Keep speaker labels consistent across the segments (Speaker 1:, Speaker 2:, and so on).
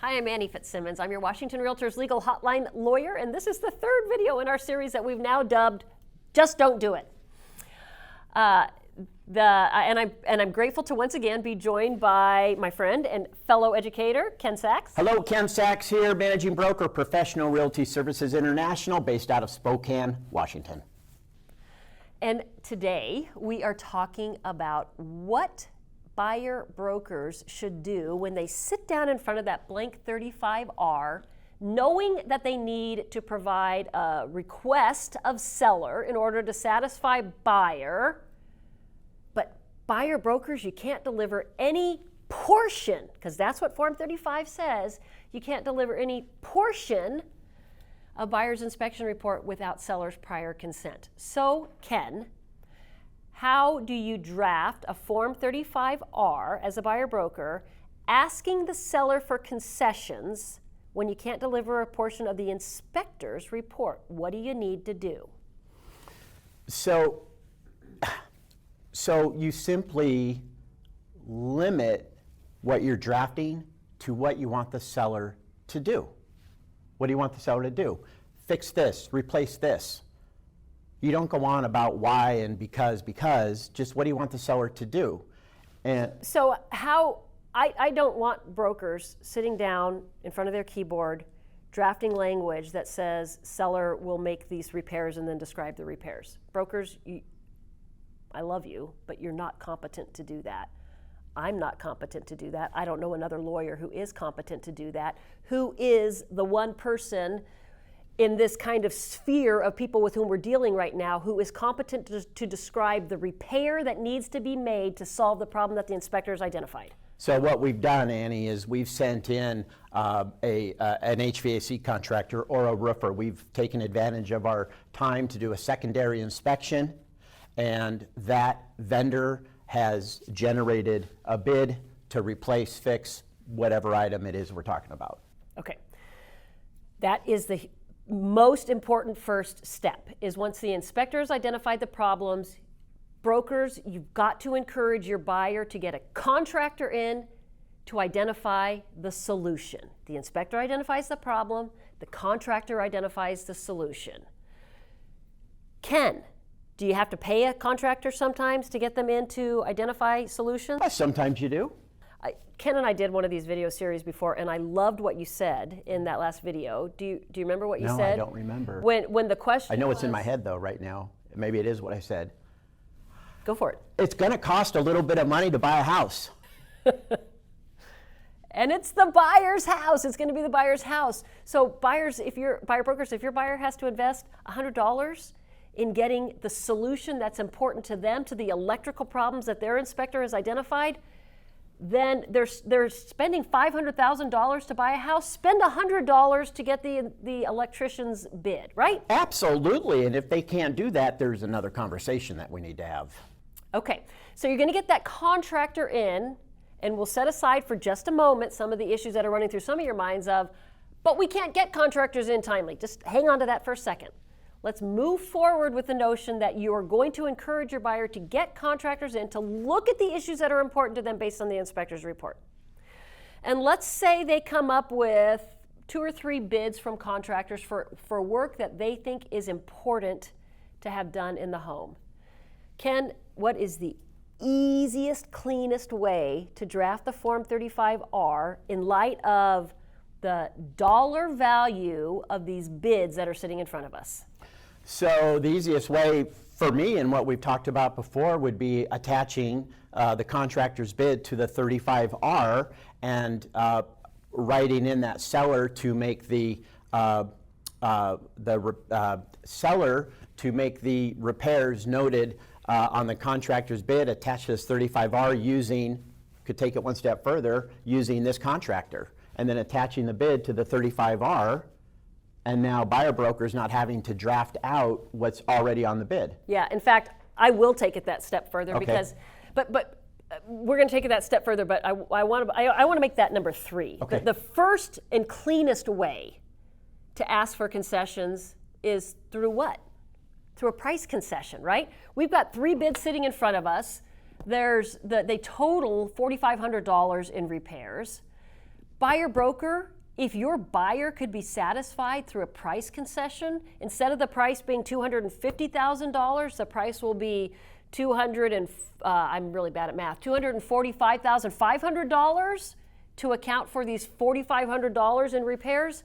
Speaker 1: Hi, I'm Annie Fitzsimmons. I'm your Washington REALTORS legal hotline lawyer, and this is the third video in our series that we've now dubbed Just Don't Do It. I'm grateful to once again be joined by my friend and fellow educator, Ken Sachs.
Speaker 2: Hello, Ken Sachs here, Managing Broker, Professional Realty Services International, based out of Spokane, Washington.
Speaker 1: And today we are talking about what buyer brokers should do when they sit down in front of that blank 35R, knowing that they need to provide a request of seller in order to satisfy buyer. But buyer brokers, you can't deliver any portion, because that's what Form 35 says. You can't deliver any portion of buyer's inspection report without seller's prior consent. So, Ken, how do you draft a Form 35R as a buyer broker asking the seller for concessions when you can't deliver a portion of the inspector's report? What do you need to do?
Speaker 2: So you simply limit what you're drafting to what you want the seller to do. What do you want the seller to do? Fix this, replace this. You don't go on about why and because, just what do you want the seller to do? And
Speaker 1: so I don't want brokers sitting down in front of their keyboard drafting language that says seller will make these repairs and then describe the repairs. Brokers, I love you, but you're not competent to do that. I'm not competent to do that. I don't know another lawyer who is competent to do that, who is the one person in this kind of sphere of people with whom we're dealing right now who is competent to describe the repair that needs to be made to solve the problem that the inspector has identified.
Speaker 2: So what we've done, Annie, is we've sent in an HVAC contractor or a roofer. We've taken advantage of our time to do a secondary inspection, and that vendor has generated a bid to replace, fix, whatever item it is we're talking about.
Speaker 1: Okay. That is the most important first step, is once the inspector's identified the problems, brokers, you've got to encourage your buyer to get a contractor in to identify the solution. The inspector identifies the problem, the contractor identifies the solution. Ken, do you have to pay a contractor sometimes to get them in to identify solutions?
Speaker 2: Sometimes you do.
Speaker 1: Ken and I did one of these video series before, and I loved what you said in that last video. Do you remember what you said?
Speaker 2: No, I don't remember.
Speaker 1: When the question
Speaker 2: I know it's in my head, though, right now. Maybe it is what I said.
Speaker 1: Go for it.
Speaker 2: It's going to cost a little bit of money to buy a house.
Speaker 1: And it's the buyer's house. It's going to be the buyer's house. So buyer brokers, if your buyer has to invest $100 in getting the solution that's important to them, to the electrical problems that their inspector has identified, then they're spending $500,000 to buy a house. Spend $100 to get the electrician's bid, right?
Speaker 2: Absolutely, and if they can't do that, there's another conversation that we need to have.
Speaker 1: Okay, so you're going to get that contractor in, and we'll set aside for just a moment some of the issues that are running through some of your minds of, but we can't get contractors in timely. Just hang on to that for a second. Let's move forward with the notion that you are going to encourage your buyer to get contractors in to look at the issues that are important to them based on the inspector's report. And let's say they come up with 2 or 3 bids from contractors for work that they think is important to have done in the home. Ken, what is the easiest, cleanest way to draft the Form 35R in light of the dollar value of these bids that are sitting in front of us?
Speaker 2: So the easiest way for me, and what we've talked about before, would be attaching the contractor's bid to the 35R and writing in that seller to make the seller to make the repairs noted on the contractor's bid attached to this 35R using, could take it one step further, using this contractor, and then attaching the bid to the 35R. And now buyer brokers not having to draft out what's already on the bid.
Speaker 1: Yeah, in fact, I will take it that step further,
Speaker 2: okay.
Speaker 1: Because, but we're going to take it that step further. But I want to make that number 3.
Speaker 2: Okay.
Speaker 1: The first and cleanest way to ask for concessions is through what? Through a price concession, right? We've got 3 bids sitting in front of us. They total $4,500 in repairs. Buyer broker, if your buyer could be satisfied through a price concession, instead of the price being $250,000, the price will be I'm really bad at math, $245,500 to account for these $4,500 in repairs.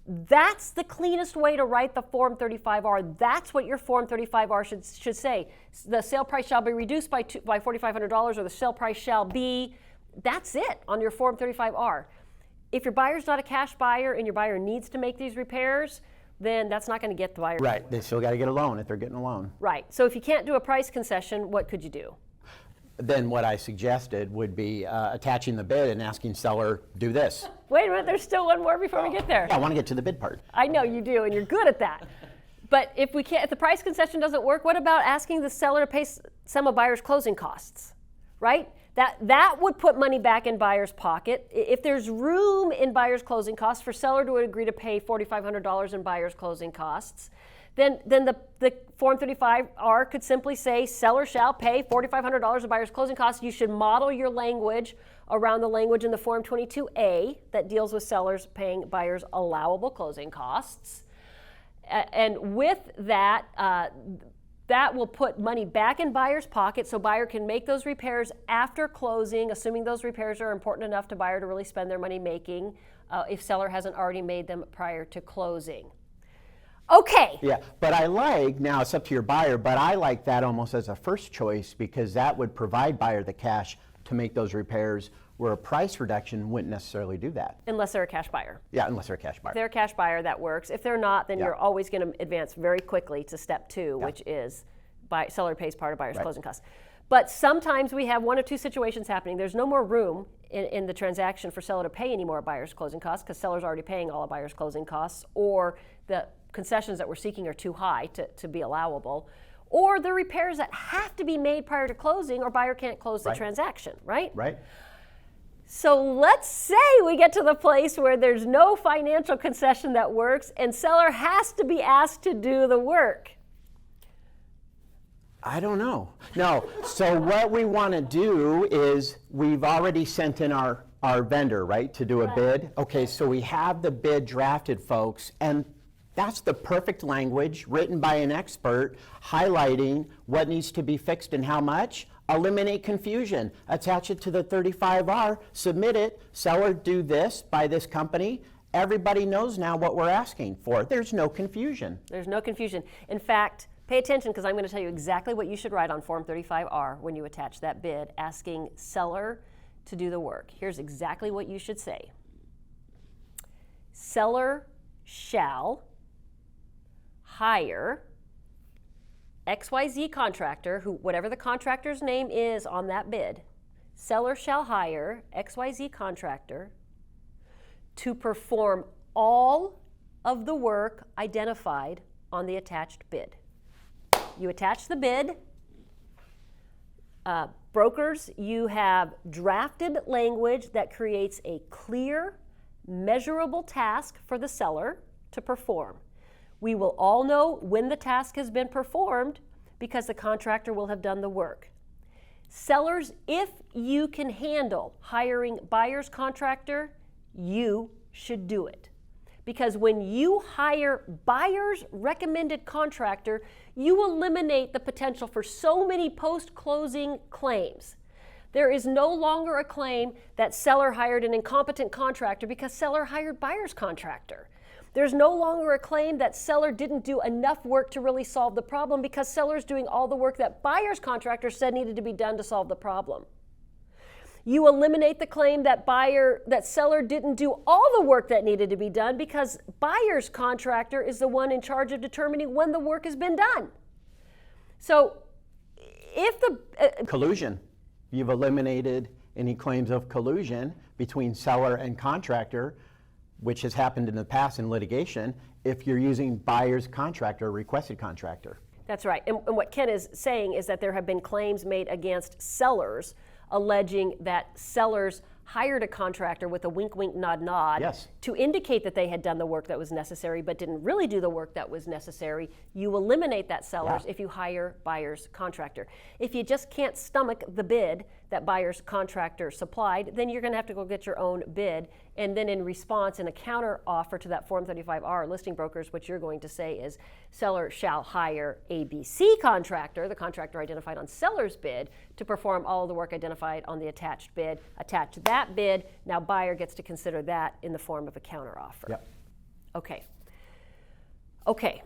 Speaker 1: That's the cleanest way to write the Form 35R. That's what your Form 35R should say. The sale price shall be reduced by $4,500, or the sale price shall be. That's it on your Form 35R. If your buyer's not a cash buyer and your buyer needs to make these repairs, then that's not going to get the buyer.
Speaker 2: Right. They still got to get a loan if they're getting a loan.
Speaker 1: Right. So if you can't do a price concession, what could you do?
Speaker 2: Then what I suggested would be attaching the bid and asking seller, do this.
Speaker 1: Wait a minute, there's still one more before we get there.
Speaker 2: Yeah, I want to get to the bid part.
Speaker 1: I know you do, and you're good at that. But if the price concession doesn't work, what about asking the seller to pay some of buyer's closing costs, right? That would put money back in buyer's pocket. If there's room in buyer's closing costs for seller to agree to pay $4,500 in buyer's closing costs, then the Form 35R could simply say seller shall pay $4,500 of buyer's closing costs. You should model your language around the language in the Form 22A that deals with sellers paying buyers allowable closing costs. And with that, that will put money back in buyer's pocket so buyer can make those repairs after closing, assuming those repairs are important enough to buyer to really spend their money making, if seller hasn't already made them prior to closing. Okay.
Speaker 2: Yeah, but now it's up to your buyer, but I like that almost as a first choice because that would provide buyer the cash to make those repairs where a price reduction wouldn't necessarily do that.
Speaker 1: Unless they're a cash buyer.
Speaker 2: Yeah, unless they're a cash buyer.
Speaker 1: If they're a cash buyer, that works. If they're not, then you're always going to advance very quickly to step 2, which is seller pays part of buyer's closing costs. But sometimes we have one of two situations happening. There's no more room in the transaction for seller to pay any more buyer's closing costs because seller's already paying all of buyer's closing costs, or the concessions that we're seeking are too high to be allowable, or the repairs that have to be made prior to closing or buyer can't close the transaction, right?
Speaker 2: Right.
Speaker 1: So let's say we get to the place where there's no financial concession that works and seller has to be asked to do the work.
Speaker 2: I don't know. No, so what we want to do is we've already sent in our vendor, right, to do a bid. Okay, so we have the bid drafted, folks, and that's the perfect language written by an expert highlighting what needs to be fixed and how much. Eliminate confusion. Attach it to the 35R, submit it, seller do this by this company. Everybody knows now what we're asking for. There's no confusion.
Speaker 1: There's no confusion. In fact, pay attention because I'm going to tell you exactly what you should write on Form 35R when you attach that bid asking seller to do the work. Here's exactly what you should say. Seller shall hire XYZ contractor, whatever the contractor's name is on that bid, seller shall hire XYZ contractor to perform all of the work identified on the attached bid. You attach the bid. Brokers, you have drafted language that creates a clear, measurable task for the seller to perform. We will all know when the task has been performed because the contractor will have done the work. Sellers, if you can handle hiring buyer's contractor, you should do it. Because when you hire buyer's recommended contractor, you eliminate the potential for so many post-closing claims. There is no longer a claim that seller hired an incompetent contractor because seller hired buyer's contractor. There's no longer a claim that seller didn't do enough work to really solve the problem because seller's doing all the work that buyer's contractor said needed to be done to solve the problem. You eliminate the claim that seller didn't do all the work that needed to be done because buyer's contractor is the one in charge of determining when the work has been done. So if the
Speaker 2: collusion, you've eliminated any claims of collusion between seller and contractor, which has happened in the past in litigation, if you're using buyer's contractor or requested contractor.
Speaker 1: That's right. And what Ken is saying is that there have been claims made against sellers alleging that sellers hired a contractor with a wink, wink, nod, nod to indicate that they had done the work that was necessary but didn't really do the work that was necessary. You eliminate that sellers if you hire buyer's contractor. If you just can't stomach the bid that buyer's contractor supplied, then you're going to have to go get your own bid. And then in response, in a counter offer to that Form 35R, listing brokers, what you're going to say is seller shall hire ABC contractor, the contractor identified on seller's bid, to perform all of the work identified on the attached bid. Attach that bid. Now buyer gets to consider that in the form of a counter offer.
Speaker 2: Yep.
Speaker 1: Okay. Okay.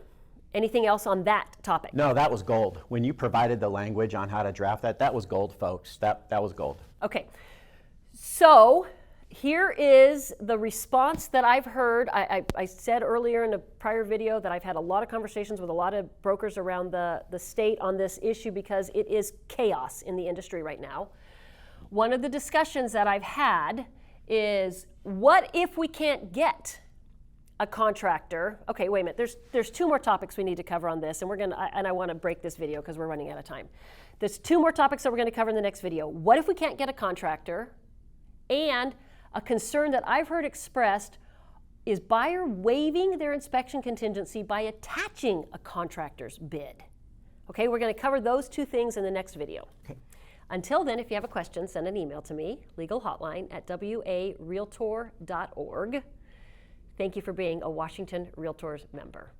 Speaker 1: Anything else on that topic?
Speaker 2: No, that was gold. When you provided the language on how to draft that, that was gold, folks. That was gold.
Speaker 1: Okay. So here is the response that I've heard. I said earlier in a prior video that I've had a lot of conversations with a lot of brokers around the state on this issue because it is chaos in the industry right now. One of the discussions that I've had is, what if we can't get a contractor? Okay, wait a minute. There's two more topics we need to cover on this, and I want to break this video because we're running out of time. There's two more topics that we're going to cover in the next video. What if we can't get a contractor? And a concern that I've heard expressed is buyer waiving their inspection contingency by attaching a contractor's bid. Okay, we're going to cover those two things in the next video.
Speaker 2: Okay.
Speaker 1: Until then, if you have a question, send an email to me, legalhotline@warealtor.org. Thank you for being a Washington REALTORS member.